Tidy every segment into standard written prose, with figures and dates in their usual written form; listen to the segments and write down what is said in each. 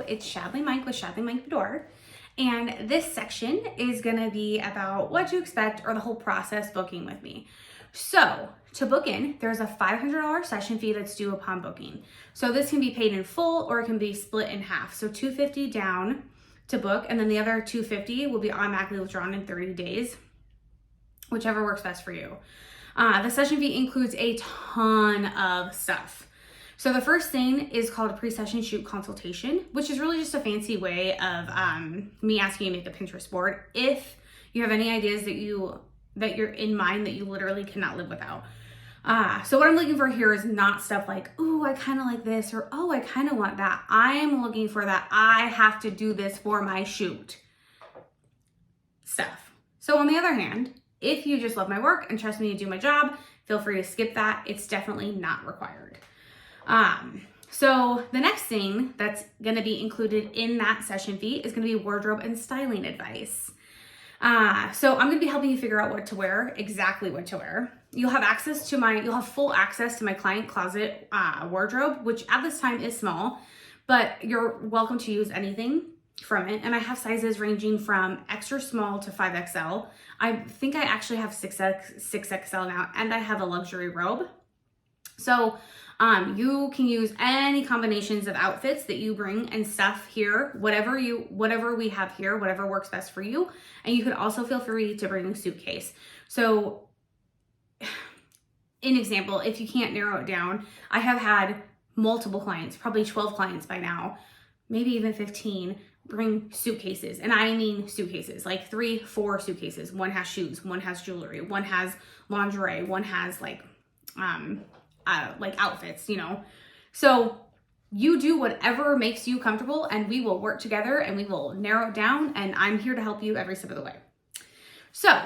it's Shadley Mike with Shadley Mike Boudoir. And this section is gonna be about what to expect or the whole process booking with me. So to book in, there's a $500 session fee that's due upon booking. So this can be paid in full or it can be split in half. So $250 down to book, and then the other $250 will be automatically withdrawn in 30 days, whichever works best for you. The session fee includes a ton of stuff. So the first thing is called a pre-session shoot consultation, which is really just a fancy way of me asking you to make a Pinterest board if you have any ideas that you're in mind that you literally cannot live without. So what I'm looking for here is not stuff like, ooh, I kind of like this, or oh, I kind of want that. I am looking for that I have to do this for my shoot stuff. So on the other hand, if you just love my work and trust me to do my job, feel free to skip that. It's definitely not required. So the next thing that's going to be included in that session fee is going to be wardrobe and styling advice. So I'm going to be helping you figure out what to wear, exactly what to wear. You'll have full access to my client closet, wardrobe, which at this time is small, but you're welcome to use anything from it. And I have sizes ranging from extra small to 5XL. I think I actually have 6XL now, and I have a luxury robe. So you can use any combinations of outfits that you bring and stuff here, whatever we have here, whatever works best for you. And you can also feel free to bring a suitcase. So in example, if you can't narrow it down, I have had multiple clients, probably 12 clients by now, maybe even 15, bring suitcases. And I mean suitcases, like 3-4 suitcases. One has shoes, one has jewelry, one has lingerie, one has like outfits, So you do whatever makes you comfortable, and we will work together and we will narrow it down, and I'm here to help you every step of the way. So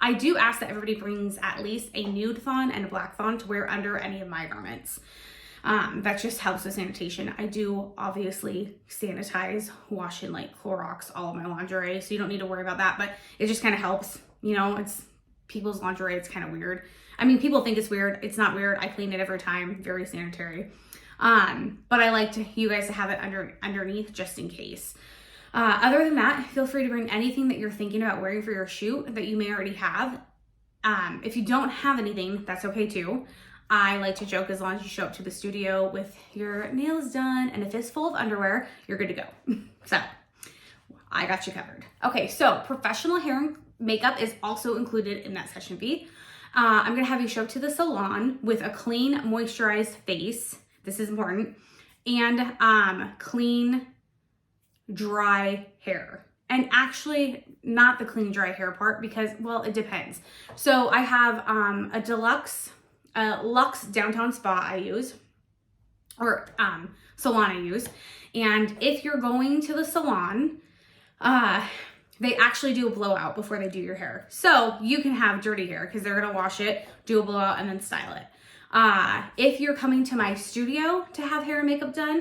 I do ask that everybody brings at least a nude thong and a black thong to wear under any of my garments. That just helps with sanitation. I do obviously sanitize, wash in like Clorox all of my lingerie, so you don't need to worry about that, but it just kind of helps. It's people's lingerie, it's kind of weird. I mean, people think it's weird. It's not weird. I clean it every time. Very sanitary. But I like you guys to have it underneath just in case. Other than that, feel free to bring anything that you're thinking about wearing for your shoot that you may already have. If you don't have anything, that's okay too. I like to joke, as long as you show up to the studio with your nails done and a fistful of underwear, you're good to go. So I got you covered. Okay, so professional hair and makeup is also included in that session fee. I'm gonna have you show up to the salon with a clean, moisturized face. This is important. And clean, dry hair. And actually, not the clean, dry hair part, because, well, it depends. So I have a Luxe downtown spa I use, or salon I use. And if you're going to the salon, they actually do a blowout before they do your hair. So you can have dirty hair because they're gonna wash it, do a blowout, and then style it. If you're coming to my studio to have hair and makeup done,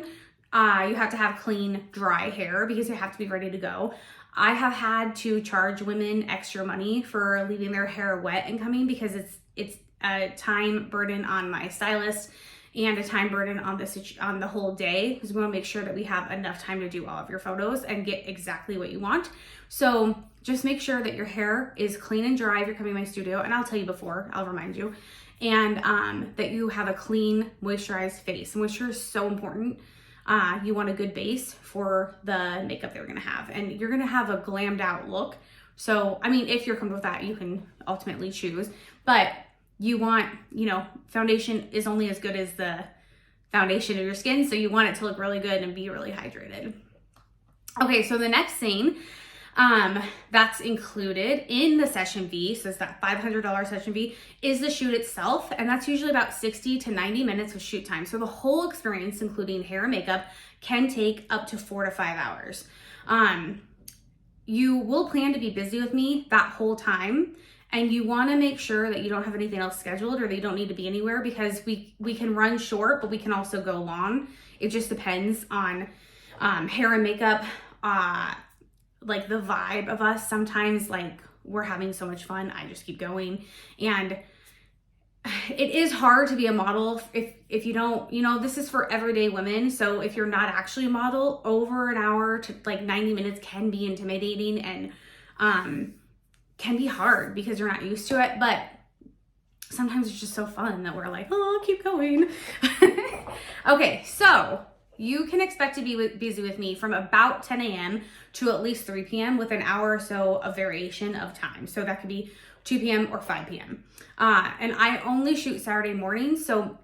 you have to have clean, dry hair because you have to be ready to go. I have had to charge women extra money for leaving their hair wet and coming because it's a time burden on my stylist and a time burden on the whole day, because we want to make sure that we have enough time to do all of your photos and get exactly what you want. So just make sure that your hair is clean and dry if you're coming to my studio, and I'll tell you before, I'll remind you, and that you have a clean, moisturized face. Moisture is so important. You want a good base for the makeup that we're gonna have, and you're gonna have a glammed out look. So, I mean, if you're comfortable with that, you can ultimately choose, but you want, foundation is only as good as the foundation of your skin. So you want it to look really good and be really hydrated. Okay, so the next thing that's included in the session fee, so it's that $500 session fee, is the shoot itself. And that's usually about 60 to 90 minutes of shoot time. So the whole experience, including hair and makeup, can take up to 4 to 5 hours. You will plan to be busy with me that whole time. And you want to make sure that you don't have anything else scheduled or that you don't need to be anywhere, because we can run short, but we can also go long. It just depends on hair and makeup, like the vibe of us. Sometimes like we're having so much fun, I just keep going. And it is hard to be a model if you don't, this is for everyday women. So if you're not actually a model, over an hour to like 90 minutes can be intimidating and can be hard because you're not used to it. But sometimes it's just so fun that we're like, oh, I'll keep going. Okay, so you can expect to be busy with me from about 10 a.m. to at least 3 p.m. with an hour or so of variation of time. So that could be 2 p.m. or 5 p.m. And I only shoot Saturday mornings, so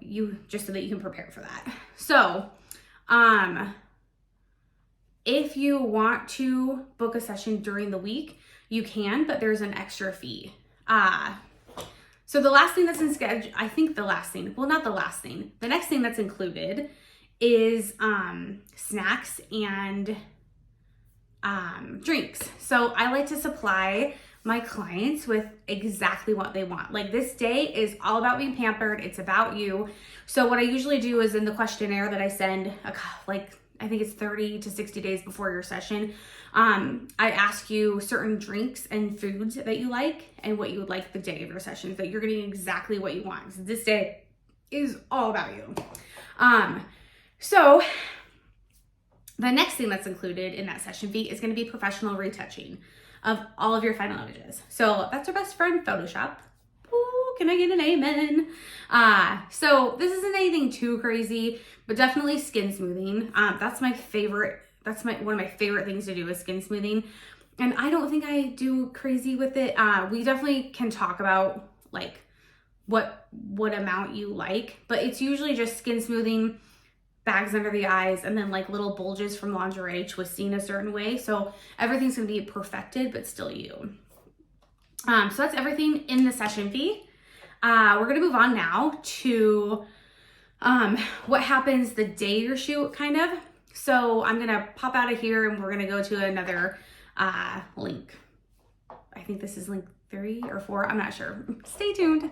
just so that you can prepare for that. So, if you want to book a session during the week, you can, but there's an extra fee. So the last thing that's in schedule, I think the last thing, well, not the last thing, the next thing that's included is snacks and drinks. So I like to supply my clients with exactly what they want. Like, this day is all about being pampered. It's about you. So what I usually do is in the questionnaire that I send, I think it's 30 to 60 days before your session, I ask you certain drinks and foods that you like and what you would like the day of your sessions, that you're getting exactly what you want. Because this day is all about you. So the next thing that's included in that session fee is going to be professional retouching of all of your final images. So that's our best friend, Photoshop. Ooh, can I get an amen? So this isn't anything too crazy, but definitely skin smoothing. That's my favorite. That's one of my favorite things to do is skin smoothing. And I don't think I do crazy with it. We definitely can talk about like what amount you like, but it's usually just skin smoothing, bags under the eyes, and then like little bulges from lingerie twisting a certain way. So everything's gonna be perfected, but still you. So that's everything in the session fee. We're gonna move on now to what happens the day you shoot, kind of. So I'm gonna pop out of here and we're gonna go to another link. I think this is link 3 or 4, I'm not sure. Stay tuned.